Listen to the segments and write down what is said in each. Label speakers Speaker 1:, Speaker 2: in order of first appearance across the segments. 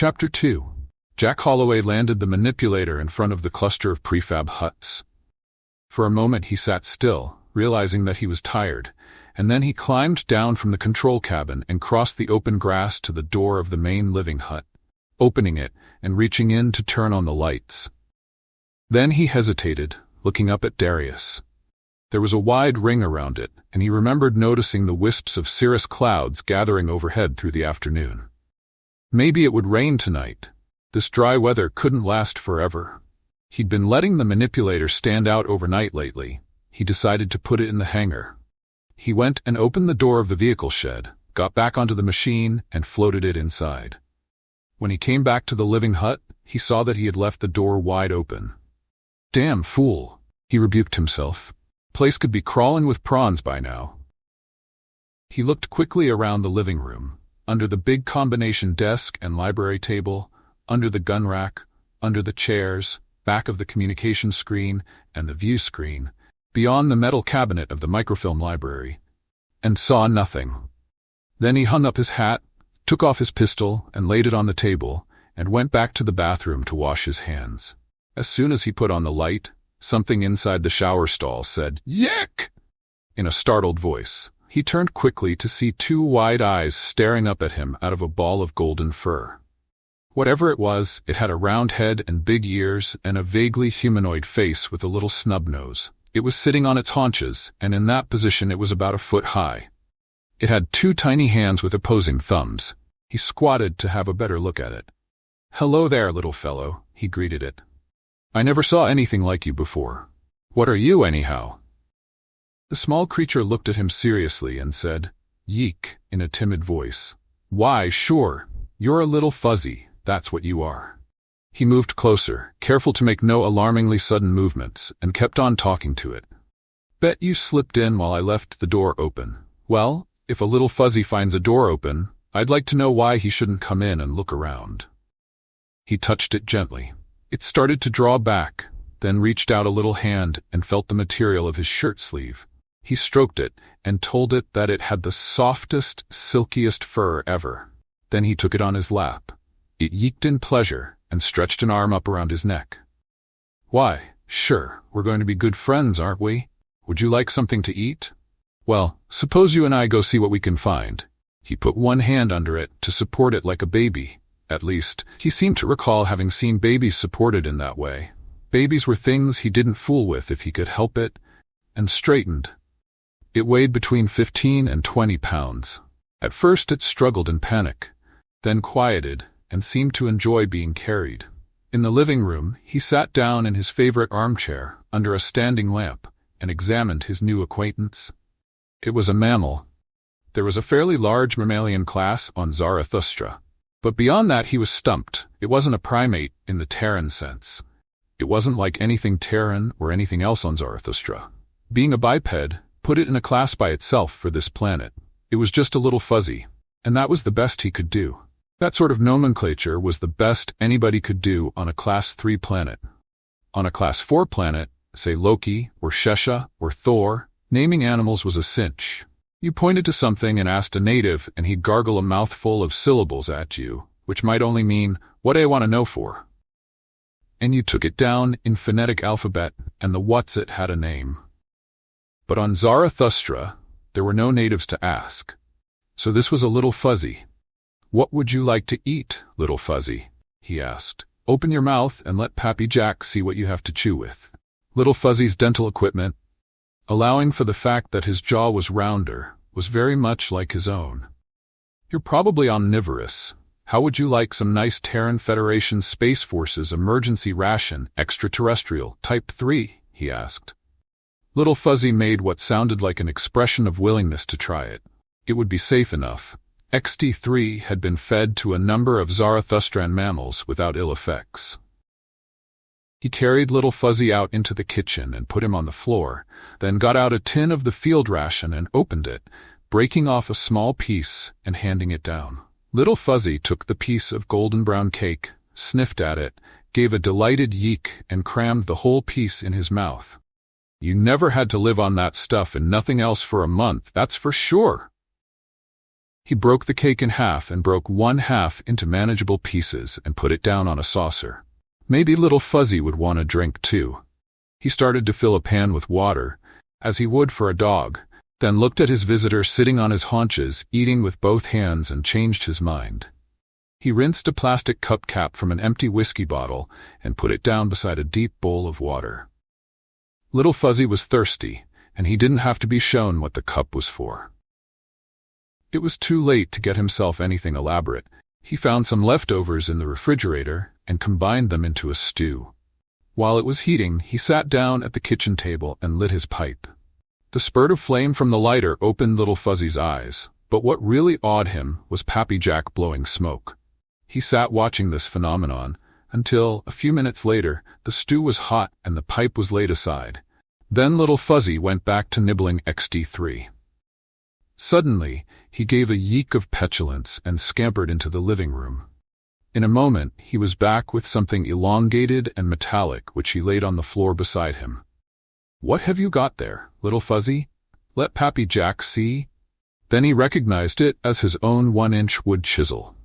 Speaker 1: Chapter 2. Jack Holloway landed the manipulator in front of the cluster of prefab huts. For a moment he sat still, realizing that he was tired, and then he climbed down from the control cabin and crossed the open grass to the door of the main living hut, opening it and reaching in to turn on the lights. Then he hesitated, looking up at Darius. There was a wide ring around it, and he remembered noticing the wisps of cirrus clouds gathering overhead through the afternoon. Maybe it would rain tonight. This dry weather couldn't last forever. He'd been letting the manipulator stand out overnight lately. He decided to put it in the hangar. He went and opened the door of the vehicle shed, got back onto the machine, and floated it inside. When he came back to the living hut, he saw that he had left the door wide open. Damn fool, he rebuked himself. Place could be crawling with prawns by now. He looked quickly around the living room, under the big combination desk and library table, under the gun rack, under the chairs, back of the communication screen and the view screen, beyond the metal cabinet of the microfilm library, and saw nothing. Then he hung up his hat, took off his pistol and laid it on the table, and went back to the bathroom to wash his hands. As soon as he put on the light, something inside the shower stall said, "Yuck!" in a startled voice. He turned quickly to see two wide eyes staring up at him out of a ball of golden fur. Whatever it was, it had a round head and big ears and a vaguely humanoid face with a little snub nose. It was sitting on its haunches, and in that position it was about a foot high. It had two tiny hands with opposing thumbs. He squatted to have a better look at it. "Hello there, little fellow," he greeted it. "I never saw anything like you before. What are you, anyhow?" The small creature looked at him seriously and said, "Yeek," in a timid voice. "Why, sure. You're a little fuzzy, that's what you are." He moved closer, careful to make no alarmingly sudden movements, and kept on talking to it. "Bet you slipped in while I left the door open. Well, if a little fuzzy finds a door open, I'd like to know why he shouldn't come in and look around." He touched it gently. It started to draw back, then reached out a little hand and felt the material of his shirt sleeve. He stroked it and told it that it had the softest, silkiest fur ever. Then he took it on his lap. It yeeked in pleasure and stretched an arm up around his neck. "Why, sure, we're going to be good friends, aren't we? Would you like something to eat? Well, suppose you and I go see what we can find." He put one hand under it to support it like a baby. At least, he seemed to recall having seen babies supported in that way. Babies were things he didn't fool with if he could help it, and straightened. It weighed between 15 and 20 pounds. At first it struggled in panic, then quieted and seemed to enjoy being carried. In the living room, he sat down in his favorite armchair under a standing lamp and examined his new acquaintance. It was a mammal. There was a fairly large mammalian class on Zarathustra. But beyond that he was stumped. It wasn't a primate in the Terran sense. It wasn't like anything Terran or anything else on Zarathustra. Being a biped put it in a class by itself for this planet. It was just a little fuzzy, and that was the best he could do. That sort of nomenclature was the best anybody could do on a Class 3 planet. On a Class 4 planet, say Loki or Shesha or Thor, naming animals was a cinch. You pointed to something and asked a native, and he'd gargle a mouthful of syllables at you, which might only mean, "What do I want to know for?" And you took it down in phonetic alphabet, and the what's-it had a name. But on Zarathustra, there were no natives to ask. So this was a little fuzzy. "What would you like to eat, little fuzzy?" he asked. "Open your mouth and let Pappy Jack see what you have to chew with." Little Fuzzy's dental equipment, allowing for the fact that his jaw was rounder, was very much like his own. "You're probably omnivorous. How would you like some nice Terran Federation Space Forces emergency ration, extraterrestrial, Type 3, he asked. Little Fuzzy made what sounded like an expression of willingness to try it. It would be safe enough. XT3 had been fed to a number of Zarathustran mammals without ill effects. He carried Little Fuzzy out into the kitchen and put him on the floor, then got out a tin of the field ration and opened it, breaking off a small piece and handing it down. Little Fuzzy took the piece of golden brown cake, sniffed at it, gave a delighted yeek and crammed the whole piece in his mouth. "You never had to live on that stuff and nothing else for a month, that's for sure." He broke the cake in half and broke one half into manageable pieces and put it down on a saucer. Maybe Little Fuzzy would want a drink too. He started to fill a pan with water, as he would for a dog, then looked at his visitor sitting on his haunches, eating with both hands, and changed his mind. He rinsed a plastic cup cap from an empty whiskey bottle and put it down beside a deep bowl of water. Little Fuzzy was thirsty, and he didn't have to be shown what the cup was for. It was too late to get himself anything elaborate. He found some leftovers in the refrigerator and combined them into a stew. While it was heating, he sat down at the kitchen table and lit his pipe. The spurt of flame from the lighter opened Little Fuzzy's eyes, but what really awed him was Pappy Jack blowing smoke. He sat watching this phenomenon until, a few minutes later, the stew was hot and the pipe was laid aside. Then Little Fuzzy went back to nibbling XD3. Suddenly, he gave a yeek of petulance and scampered into the living room. In a moment, he was back with something elongated and metallic which he laid on the floor beside him. "What have you got there, Little Fuzzy? Let Pappy Jack see." Then he recognized it as his own 1-inch wood chisel.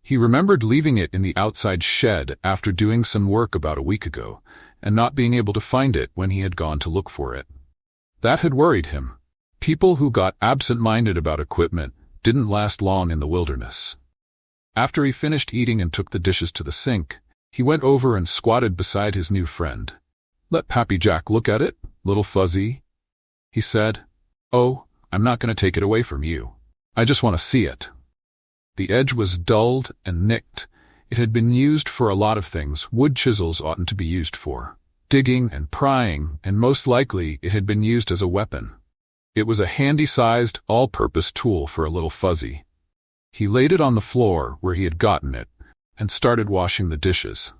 Speaker 1: He remembered leaving it in the outside shed after doing some work about a week ago, and not being able to find it when he had gone to look for it. That had worried him. People who got absent-minded about equipment didn't last long in the wilderness. After he finished eating and took the dishes to the sink, he went over and squatted beside his new friend. "Let Pappy Jack look at it, Little Fuzzy," he said. "Oh, I'm not going to take it away from you. I just want to see it." The edge was dulled and nicked. It had been used for a lot of things wood chisels oughtn't to be used for. Digging and prying, and most likely it had been used as a weapon. It was a handy-sized, all-purpose tool for a Little Fuzzy. He laid it on the floor where he had gotten it, and started washing the dishes.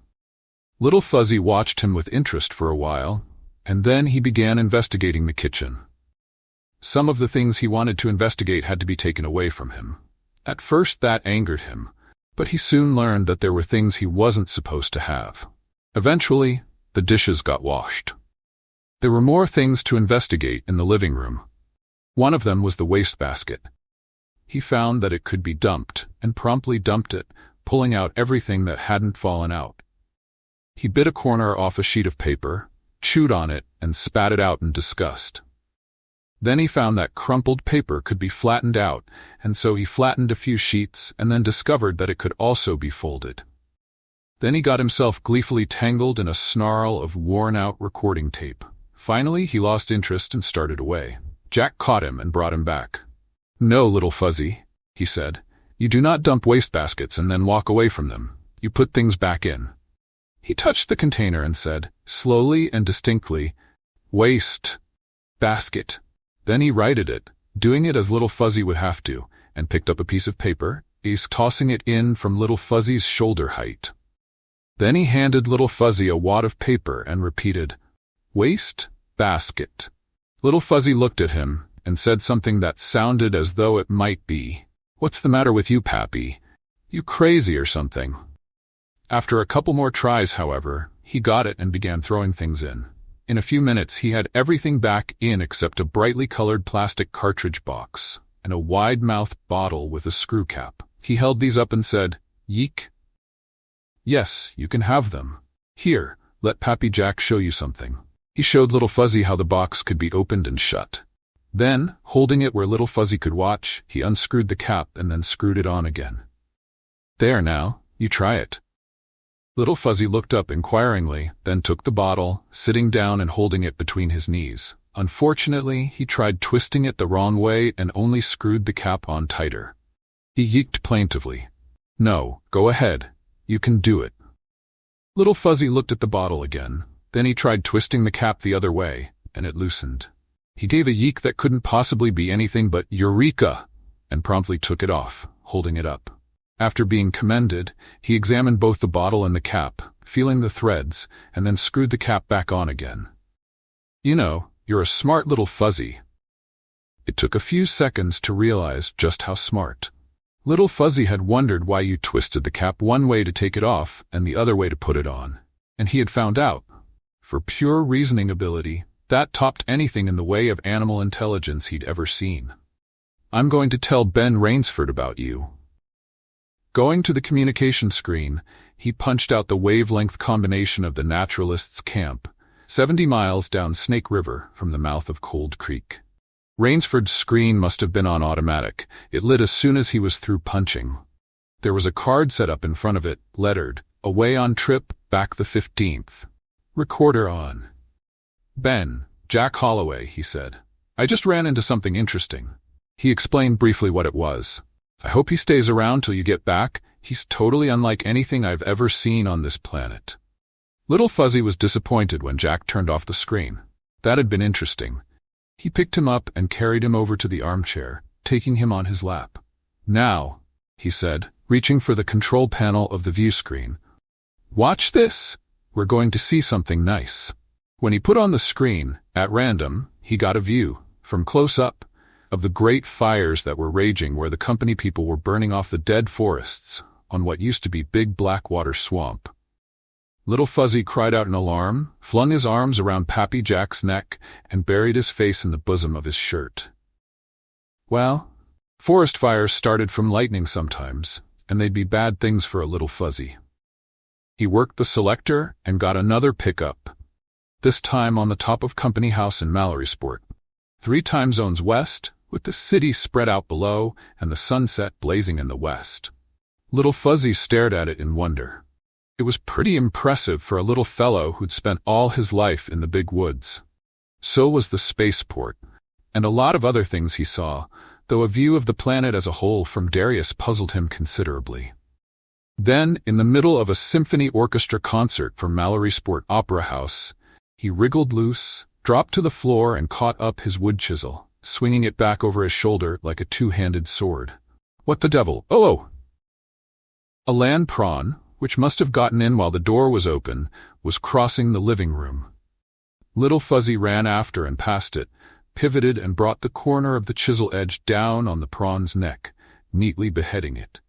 Speaker 1: Little Fuzzy watched him with interest for a while, and then he began investigating the kitchen. Some of the things he wanted to investigate had to be taken away from him. At first that angered him, but he soon learned that there were things he wasn't supposed to have. Eventually, the dishes got washed. There were more things to investigate in the living room. One of them was the wastebasket. He found that it could be dumped, and promptly dumped it, pulling out everything that hadn't fallen out. He bit a corner off a sheet of paper, chewed on it, and spat it out in disgust. Then he found that crumpled paper could be flattened out, and so he flattened a few sheets and then discovered that it could also be folded. Then he got himself gleefully tangled in a snarl of worn-out recording tape. Finally, he lost interest and started away. Jack caught him and brought him back. "No, Little Fuzzy," he said. "You do not dump wastebaskets and then walk away from them. You put things back in." He touched the container and said, slowly and distinctly, "Waste basket." Then he righted it, doing it as Little Fuzzy would have to, and picked up a piece of paper, tossing it in from Little Fuzzy's shoulder height. Then he handed Little Fuzzy a wad of paper and repeated, "Waste basket." Little Fuzzy looked at him and said something that sounded as though it might be, "What's the matter with you, Pappy? You crazy or something?" After a couple more tries, however, he got it and began throwing things in. In a few minutes, he had everything back in except a brightly colored plastic cartridge box and a wide-mouthed bottle with a screw cap. He held these up and said, "Yeek." "Yes, you can have them. Here, let Pappy Jack show you something." He showed Little Fuzzy how the box could be opened and shut. Then, holding it where Little Fuzzy could watch, he unscrewed the cap and then screwed it on again. "There now, you try it." Little Fuzzy looked up inquiringly, then took the bottle, sitting down and holding it between his knees. Unfortunately, he tried twisting it the wrong way and only screwed the cap on tighter. He yeeked plaintively. "No, go ahead. You can do it." Little Fuzzy looked at the bottle again. Then he tried twisting the cap the other way, and it loosened. He gave a yeek that couldn't possibly be anything but "Eureka!" and promptly took it off, holding it up. After being commended, he examined both the bottle and the cap, feeling the threads, and then screwed the cap back on again. "You know, you're a smart Little Fuzzy." It took a few seconds to realize just how smart. Little Fuzzy had wondered why you twisted the cap one way to take it off and the other way to put it on. And he had found out. For pure reasoning ability, that topped anything in the way of animal intelligence he'd ever seen. I'm going to tell Ben Rainsford about you." Going to the communication screen, he punched out the wavelength combination of the naturalists' camp, 70 miles down Snake River from the mouth of Cold Creek. Rainsford's screen must have been on automatic. It lit as soon as he was through punching. There was a card set up in front of it, lettered, "Away on trip, back the 15th. Recorder on." "Ben, Jack Holloway," he said. "I just ran into something interesting." He explained briefly what it was. "I hope he stays around till you get back. He's totally unlike anything I've ever seen on this planet." Little Fuzzy was disappointed when Jack turned off the screen. That had been interesting. He picked him up and carried him over to the armchair, taking him on his lap. "Now," he said, reaching for the control panel of the view screen. "Watch this. We're going to see something nice." When he put on the screen, at random, he got a view, from close up, of the great fires that were raging where the company people were burning off the dead forests on what used to be Big Blackwater Swamp. Little Fuzzy cried out in alarm, flung his arms around Pappy Jack's neck, and buried his face in the bosom of his shirt. Well, forest fires started from lightning sometimes, and they'd be bad things for a Little Fuzzy. He worked the selector and got another pickup, this time on the top of Company House in Mallorysport, 3 time zones west, with the city spread out below and the sunset blazing in the west. Little Fuzzy stared at it in wonder. It was pretty impressive for a little fellow who'd spent all his life in the big woods. So was the spaceport, and a lot of other things he saw, though a view of the planet as a whole from Darius puzzled him considerably. Then, in the middle of a symphony orchestra concert from Mallorysport Opera House, he wriggled loose, dropped to the floor and caught up his wood chisel, swinging it back over his shoulder like a 2-handed sword. "What the devil? Oh!" A land prawn, which must have gotten in while the door was open, was crossing the living room. Little Fuzzy ran after and past it, pivoted and brought the corner of the chisel edge down on the prawn's neck, neatly beheading it.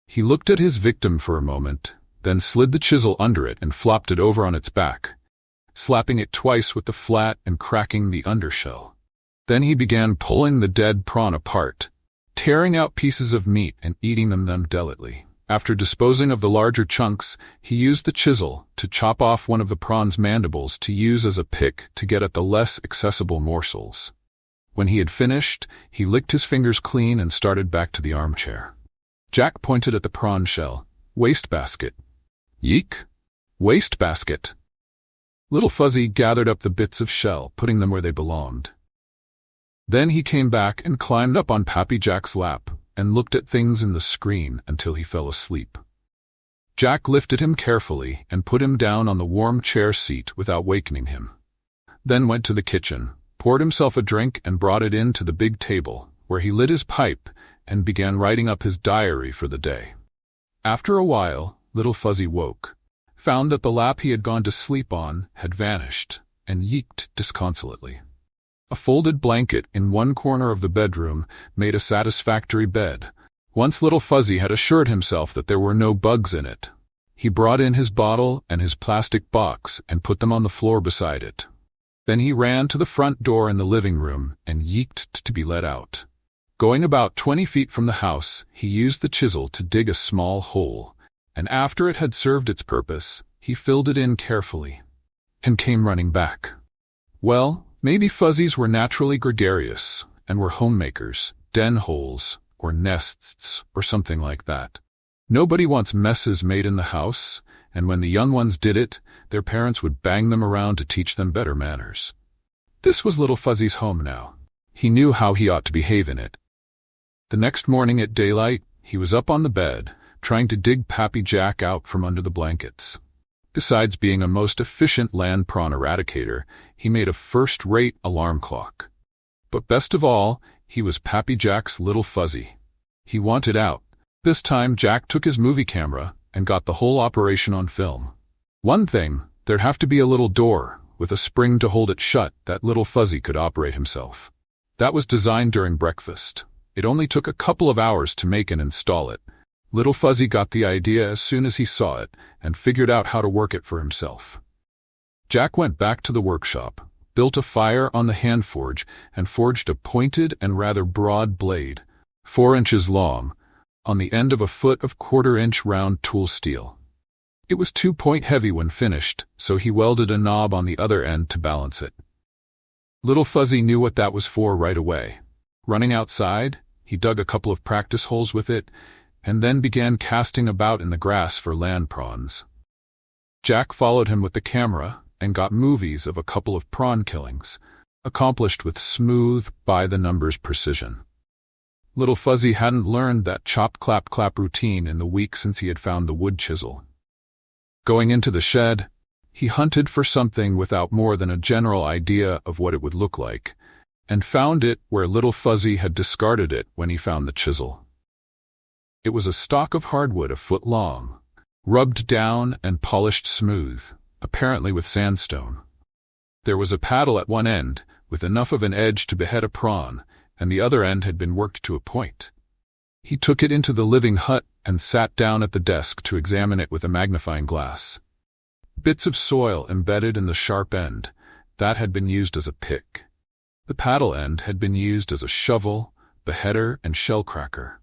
Speaker 1: He looked at his victim for a moment, then slid the chisel under it and flopped it over on its back, slapping it twice with the flat and cracking the undershell. Then he began pulling the dead prawn apart, tearing out pieces of meat and eating them delicately. After disposing of the larger chunks, he used the chisel to chop off one of the prawn's mandibles to use as a pick to get at the less accessible morsels. When he had finished, he licked his fingers clean and started back to the armchair. Jack pointed at the prawn shell. "Wastebasket." "Yeek? Wastebasket." Little Fuzzy gathered up the bits of shell, putting them where they belonged. Then he came back and climbed up on Pappy Jack's lap and looked at things in the screen until he fell asleep. Jack lifted him carefully and put him down on the warm chair seat without wakening him. Then went to the kitchen, poured himself a drink and brought it in to the big table, where he lit his pipe and began writing up his diary for the day. After a while, Little Fuzzy woke, found that the lap he had gone to sleep on had vanished, and yeeked disconsolately. A folded blanket in one corner of the bedroom made a satisfactory bed. Once Little Fuzzy had assured himself that there were no bugs in it. He brought in his bottle and his plastic box and put them on the floor beside it. Then he ran to the front door in the living room and yeeked to be let out. Going about 20 feet from the house, he used the chisel to dig a small hole, and after it had served its purpose, he filled it in carefully and came running back. Well, maybe fuzzies were naturally gregarious and were homemakers, den holes, or nests, or something like that. Nobody wants messes made in the house, and when the young ones did it, their parents would bang them around to teach them better manners. This was Little Fuzzy's home now. He knew how he ought to behave in it. The next morning at daylight, he was up on the bed, trying to dig Pappy Jack out from under the blankets. Besides being a most efficient land prawn eradicator, he made a first-rate alarm clock. But best of all, he was Pappy Jack's Little Fuzzy. He wanted out. This time Jack took his movie camera and got the whole operation on film. One thing, there'd have to be a little door with a spring to hold it shut that Little Fuzzy could operate himself. That was designed during breakfast. It only took a couple of hours to make and install it. Little Fuzzy got the idea as soon as he saw it and figured out how to work it for himself. Jack went back to the workshop, built a fire on the hand forge, and forged a pointed and rather broad blade, 4 inches long, on the end of a foot of 1/4-inch round tool steel. It was 2-point heavy when finished, so he welded a knob on the other end to balance it. Little Fuzzy knew what that was for right away. Running outside, he dug a couple of practice holes with it, and then began casting about in the grass for land prawns. Jack followed him with the camera and got movies of a couple of prawn killings, accomplished with smooth, by-the-numbers precision. Little Fuzzy hadn't learned that chop-clap-clap routine in the week since he had found the wood chisel. Going into the shed, he hunted for something without more than a general idea of what it would look like, and found it where Little Fuzzy had discarded it when he found the chisel. It was a stalk of hardwood a foot long, rubbed down and polished smooth, apparently with sandstone. There was a paddle at one end, with enough of an edge to behead a prawn, and the other end had been worked to a point. He took it into the living hut and sat down at the desk to examine it with a magnifying glass. Bits of soil embedded in the sharp end, that had been used as a pick. The paddle end had been used as a shovel, beheader, and shell cracker.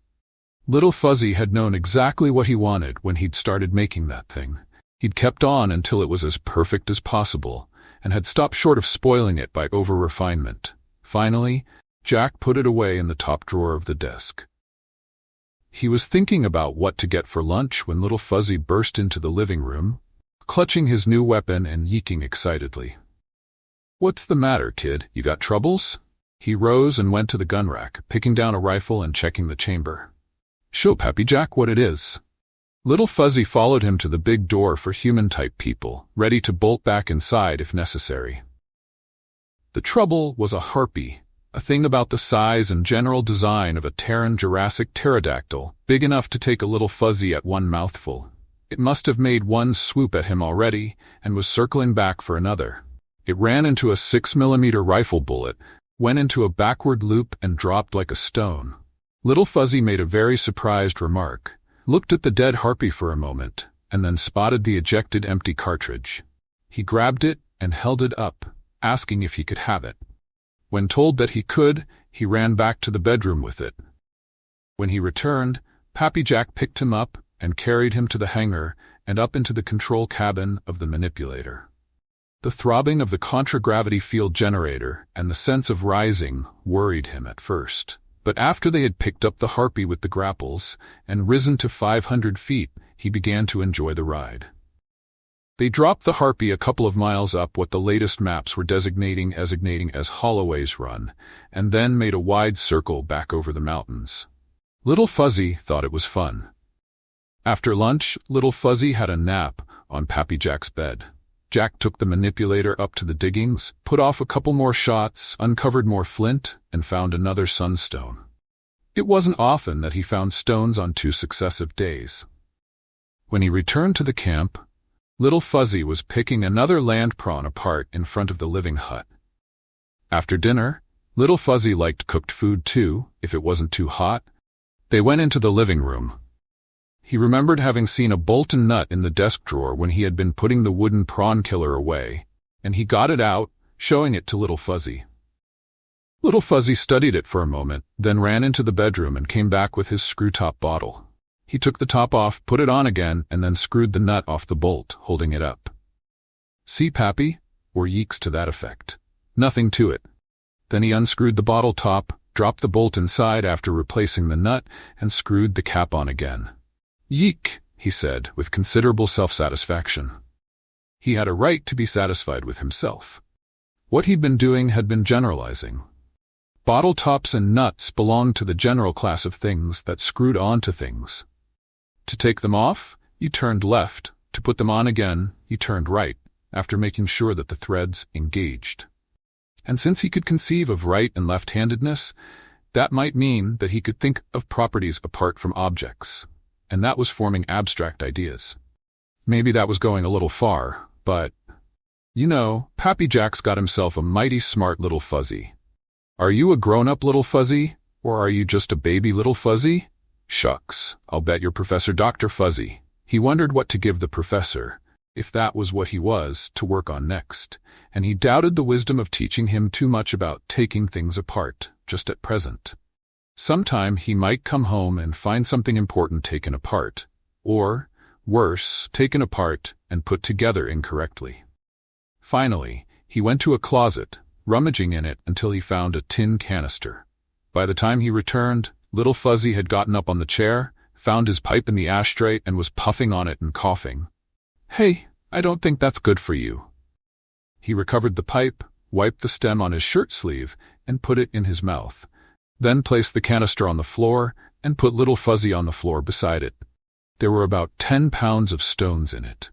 Speaker 1: Little Fuzzy had known exactly what he wanted when he'd started making that thing. He'd kept on until it was as perfect as possible, and had stopped short of spoiling it by over-refinement. Finally, Jack put it away in the top drawer of the desk. He was thinking about what to get for lunch when Little Fuzzy burst into the living room, clutching his new weapon and yeeking excitedly. "What's the matter, kid? You got troubles?" He rose and went to the gun rack, picking down a rifle and checking the chamber. "Show Pappy Jack what it is." Little Fuzzy followed him to the big door for human-type people, ready to bolt back inside if necessary. The trouble was a harpy, a thing about the size and general design of a Terran Jurassic pterodactyl, big enough to take a Little Fuzzy at one mouthful. It must have made one swoop at him already, and was circling back for another. It ran into a 6mm rifle bullet, went into a backward loop and dropped like a stone. Little Fuzzy made a very surprised remark, looked at the dead harpy for a moment, and then spotted the ejected empty cartridge. He grabbed it and held it up, asking if he could have it. When told that he could, he ran back to the bedroom with it. When he returned, Pappy Jack picked him up and carried him to the hangar and up into the control cabin of the manipulator. The throbbing of the contragravity field generator and the sense of rising worried him at first. But after they had picked up the harpy with the grapples and risen to 500 feet, he began to enjoy the ride. They dropped the harpy a couple of miles up what the latest maps were designating as Holloway's Run, and then made a wide circle back over the mountains. Little Fuzzy thought it was fun. After lunch, Little Fuzzy had a nap on Pappy Jack's bed. Jack took the manipulator up to the diggings, put off a couple more shots, uncovered more flint, and found another sunstone. It wasn't often that he found stones on 2 successive days. When he returned to the camp, Little Fuzzy was picking another land prawn apart in front of the living hut. After dinner, Little Fuzzy liked cooked food too, if it wasn't too hot. They went into the living room. He remembered having seen a Bolton nut in the desk drawer when he had been putting the wooden prawn killer away, and he got it out, showing it to Little Fuzzy. Little Fuzzy studied it for a moment, then ran into the bedroom and came back with his screw-top bottle. He took the top off, put it on again, and then screwed the nut off the bolt, holding it up. "See, Pappy?" or yeeks to that effect. Nothing to it. Then he unscrewed the bottle top, dropped the bolt inside after replacing the nut, and screwed the cap on again. "Yeek," he said, with considerable self-satisfaction. He had a right to be satisfied with himself. What he'd been doing had been generalizing. Bottle tops and nuts belonged to the general class of things that screwed onto things. To take them off, you turned left. To put them on again, you turned right, after making sure that the threads engaged. And since he could conceive of right and left-handedness, that might mean that he could think of properties apart from objects, and that was forming abstract ideas. Maybe that was going a little far, but, Pappy Jack's got himself a mighty smart Little Fuzzy. Are you a grown-up Little Fuzzy, or are you just a baby Little Fuzzy? Shucks, I'll bet you're Professor Dr. Fuzzy. He wondered what to give the professor, if that was what he was to work on next, and he doubted the wisdom of teaching him too much about taking things apart, just at present. Sometime he might come home and find something important taken apart, or, worse, taken apart and put together incorrectly. Finally, he went to a closet, rummaging in it until he found a tin canister. By the time he returned, Little Fuzzy had gotten up on the chair, found his pipe in the ashtray, and was puffing on it and coughing. "Hey, I don't think that's good for you." He recovered the pipe, wiped the stem on his shirt sleeve, and put it in his mouth, then placed the canister on the floor and put Little Fuzzy on the floor beside it. There were about 10 pounds of stones in it.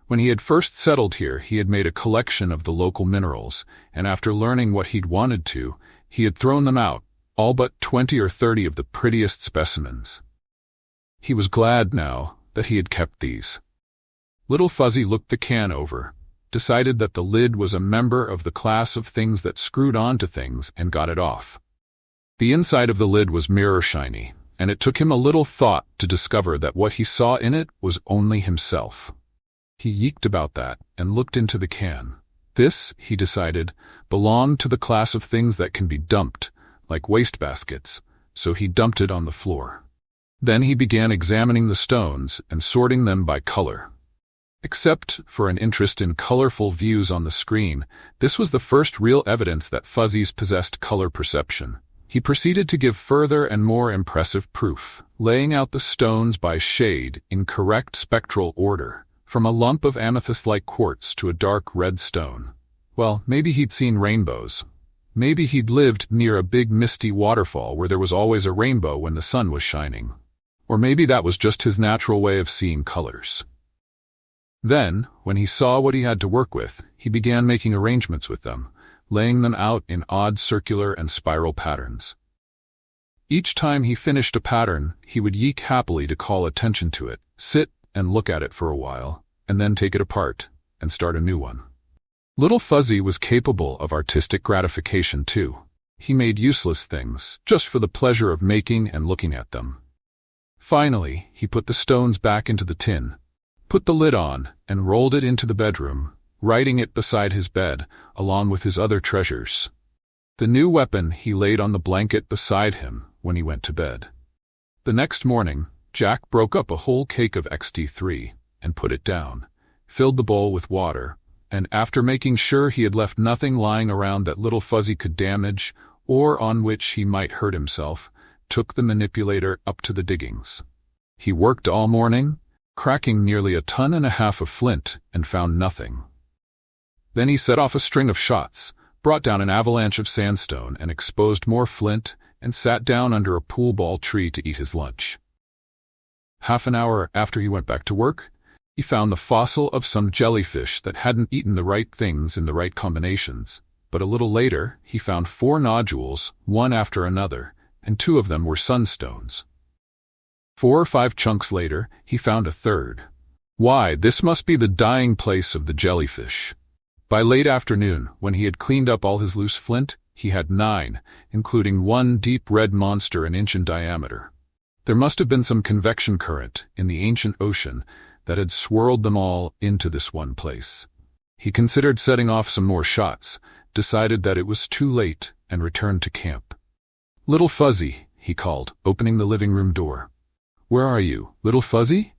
Speaker 1: When he had first settled here, he had made a collection of the local minerals, and after learning what he'd wanted to, he had thrown them out, all but 20 or 30 of the prettiest specimens. He was glad now that he had kept these. Little Fuzzy looked the can over, decided that the lid was a member of the class of things that screwed onto things, and got it off. The inside of the lid was mirror shiny, and it took him a little thought to discover that what he saw in it was only himself. He yeeked about that and looked into the can. This, he decided, belonged to the class of things that can be dumped, like wastebaskets, so he dumped it on the floor. Then he began examining the stones and sorting them by color. Except for an interest in colorful views on the screen, this was the first real evidence that Fuzzies possessed color perception. He proceeded to give further and more impressive proof, laying out the stones by shade in correct spectral order, from a lump of amethyst-like quartz to a dark red stone. Well, maybe he'd seen rainbows. Maybe he'd lived near a big misty waterfall where there was always a rainbow when the sun was shining. Or maybe that was just his natural way of seeing colors. Then, when he saw what he had to work with, he began making arrangements with them, laying them out in odd circular and spiral patterns. Each time he finished a pattern, he would yeek happily to call attention to it, sit and look at it for a while, and then take it apart and start a new one. Little Fuzzy was capable of artistic gratification too. He made useless things, just for the pleasure of making and looking at them. Finally, he put the stones back into the tin, put the lid on, and rolled it into the bedroom, writing it beside his bed, along with his other treasures. The new weapon he laid on the blanket beside him when he went to bed. The next morning, Jack broke up a whole cake of XT3 and put it down, filled the bowl with water, and after making sure he had left nothing lying around that Little Fuzzy could damage or on which he might hurt himself, took the manipulator up to the diggings. He worked all morning, cracking nearly 1.5 tons of flint, and found nothing. Then he set off a string of shots, brought down an avalanche of sandstone, and exposed more flint, and sat down under a pool ball tree to eat his lunch. Half an hour after he went back to work, he found the fossil of some jellyfish that hadn't eaten the right things in the right combinations, but a little later he found 4 nodules, one after another, and 2 of them were sunstones. 4 or 5 chunks later, he found a third. Why, this must be the dying place of the jellyfish. By late afternoon, when he had cleaned up all his loose flint, he had 9, including 1 deep red monster an inch in diameter. There must have been some convection current in the ancient ocean that had swirled them all into this one place. He considered setting off some more shots, decided that it was too late, and returned to camp. "Little Fuzzy," he called, opening the living room door. "Where are you, Little Fuzzy?"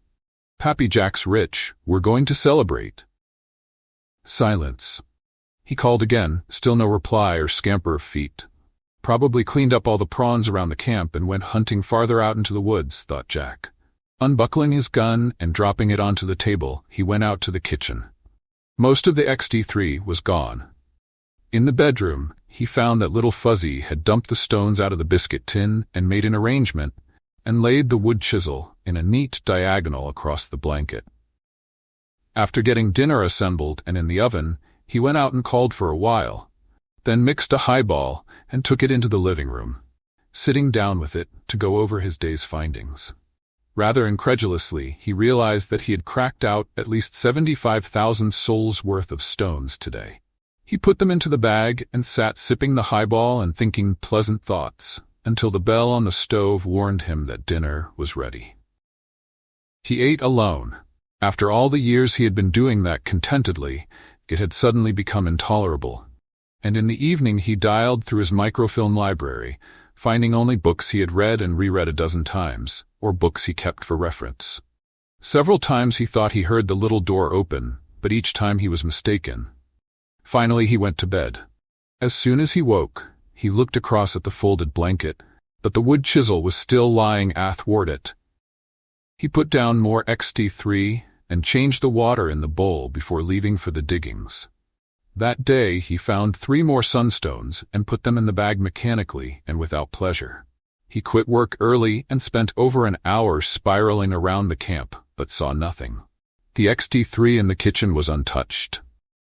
Speaker 1: "Pappy Jack's rich. We're going to celebrate." Silence. He called again, still no reply or scamper of feet. Probably cleaned up all the prawns around the camp and went hunting farther out into the woods, thought Jack. Unbuckling his gun and dropping it onto the table, he went out to the kitchen. Most of the XT3 was gone. In the bedroom, he found that Little Fuzzy had dumped the stones out of the biscuit tin and made an arrangement and laid the wood chisel in a neat diagonal across the blanket. After getting dinner assembled and in the oven, he went out and called for a while, then mixed a highball and took it into the living room, sitting down with it to go over his day's findings. Rather incredulously, he realized that he had cracked out at least 75,000 souls worth of stones today. He put them into the bag and sat sipping the highball and thinking pleasant thoughts until the bell on the stove warned him that dinner was ready. He ate alone, After all the years he had been doing that contentedly, it had suddenly become intolerable. And in the evening he dialed through his microfilm library, finding only books he had read and reread a dozen times, or books he kept for reference. Several times he thought he heard the little door open, but each time he was mistaken. Finally he went to bed. As soon as he woke, he looked across at the folded blanket, but the wood chisel was still lying athwart it. He put down more XT3 and changed the water in the bowl before leaving for the diggings. That day he found 3 more sunstones and put them in the bag mechanically and without pleasure. He quit work early and spent over an hour spiraling around the camp, but saw nothing. The XT3 in the kitchen was untouched.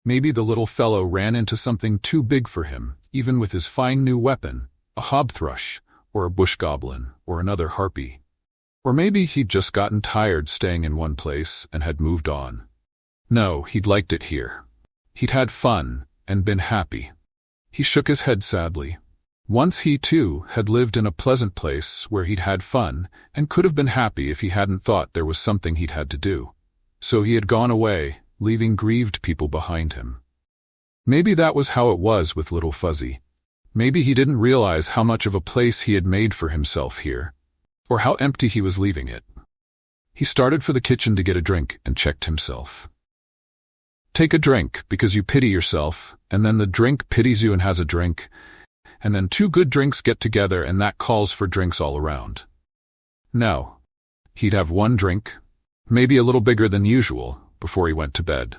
Speaker 1: Maybe the little fellow ran into something too big for him, even with his fine new weapon, a hobthrush, or a bush goblin, or another harpy. Or maybe he'd just gotten tired staying in one place and had moved on. No, he'd liked it here. He'd had fun and been happy. He shook his head sadly. Once he, too, had lived in a pleasant place where he'd had fun and could have been happy if he hadn't thought there was something he'd had to do. So he had gone away, leaving grieved people behind him. Maybe that was how it was with Little Fuzzy. Maybe he didn't realize how much of a place he had made for himself here, or how empty he was leaving it. He started for the kitchen to get a drink and checked himself. Take a drink because you pity yourself, and then the drink pities you and has a drink, and then 2 good drinks get together and that calls for drinks all around. No. He'd have 1 drink, maybe a little bigger than usual, before he went to bed.